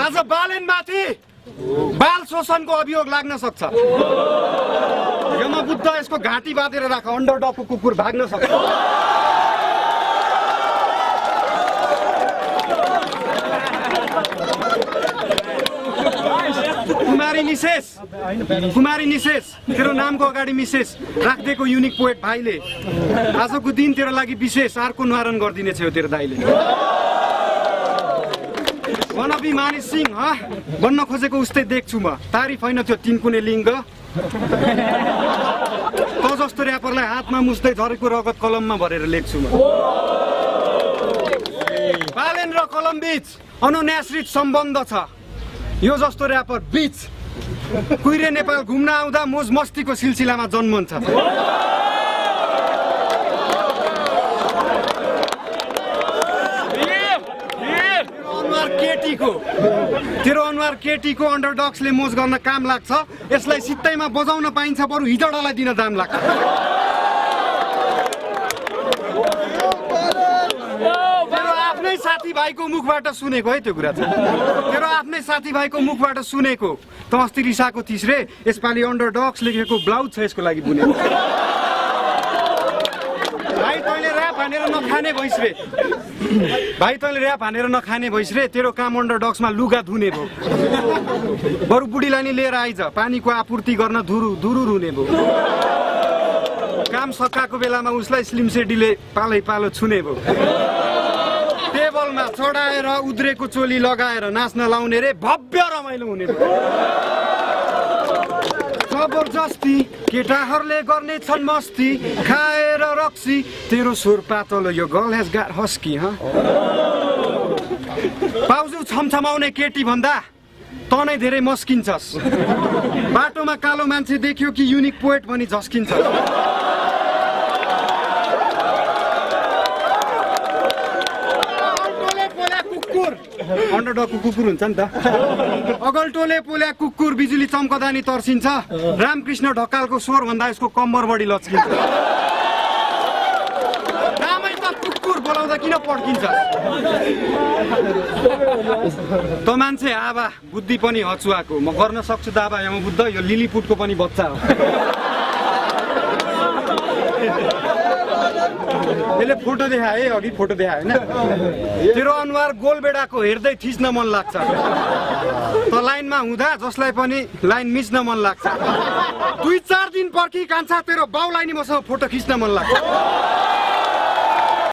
आज बालेनमाथि बाल शोषणको अभियोग लाग्न सक्छ। यमबुद्ध यसको घाँटी बाँधेर राख, अन्डरडगको कुकुर भाग्न सक्छ। कुमारी निशेष तेरो नामको अगाडि मिसेस राखिदिएको युनिक पोएट भाइले आजको दिन तेरो लागि विशेष अर्को न्वारण गरिदिनेछ यो तेरो दाइले। वनबी मानिस सिंह बन्न खोजेको उस्तै देख्छु म, तारिफ होइन त्यो तिनकुने लिङ्ग। त जस्तो ऱ्यापरलाई हातमा मुस्दै झरेको रगत कलममा भरेर लेख्छु म। बालेन र कलम बीच अनुन्याश्रित सम्बन्ध छ। यो जस्तो ऱ्यापर बीच कुइरे नेपाल घुम्न आउँदा मोज मस्तीको सिलसिलामा जन्मन्छ। तेरो अनुहार केटीको अन्डरडग्सले मोज गर्न काम लाग्छ। यसलाई सित्तैमा बजाउन पाइन्छ, बरु हिजडालाई दिन दाम लाग्छ। तेरो आफ्नै साथीभाइको मुखबाट सुनेको है त्यो कुरा चाहिँ। तेरो आफ्नै साथीभाइको मुखबाट सुनेको। त अस्ति रिसाको थिइस् रे, यसपालि अन्डरडग्स लेखेको ब्लाउज छ यसको लागि बुनेको। भाइ तैँले ऱ्याप हानेर नखाने भइस् रे, भाइ तैँले ऱ्याप हानेर नखाने भइस् रे। तेरो काम अन्डरडग्समा लुगा धुने भयो, बरु बुढीलाई नि लिएर आइज पानीको आपूर्ति गर्न धुरु रुने भयो। काम सकाएको बेलामा उसलाई स्लिम सेडीले पालै पालो छुने भयो। टेबलमा चढाएर उद्रेको चोली लगाएर नाच्न लाउने रे, भव्य रमाइलो हुने भयो। जबरजस्ती केटाहरूले गर्ने छन् मस्ती, खाएर रक्सी तेरो स्वर पातलो यो गर्ल हेज गाट हस्की। पाउजु छमछमाउने केटी भन्दा त नै धेरै मस्किन्छस्। बाटोमा कालो मान्छे देख्यो कि युनिक पोएट भनी झस्किन्छ। अन्डरडगको कुकुर हुन्छ नि त। अगल्टोले पोल्या कुकुर बिजुली चम्कदा नि तर्सिन्छ। रामकृष्ण ढकालको स्वर भन्दा यसको कम्बर बढी लच्किन्छ। नामै त कुकुर बोलाउँदा किन पड्किन्छ? त मान्छे आबा बुद्धि पनि हचुवाको, म गर्न सक्छु दाबा यमबुद्ध, यो लिलीपुटको पनि बच्चा हो। यसले फोटो देखाए अघि, फोटो देखाए होइन। तेरो अनुहार गोलबेडाको हेर्दै थिच्न मन लाग्छ। त लाइनमा हुँदा जसलाई पनि लाइन मिच्न मन लाग्छ। 2-4 दिन पर्खी कान्छा तेरो बाउलाई नि मसँग फोटो खिच्न मन लाग्छ।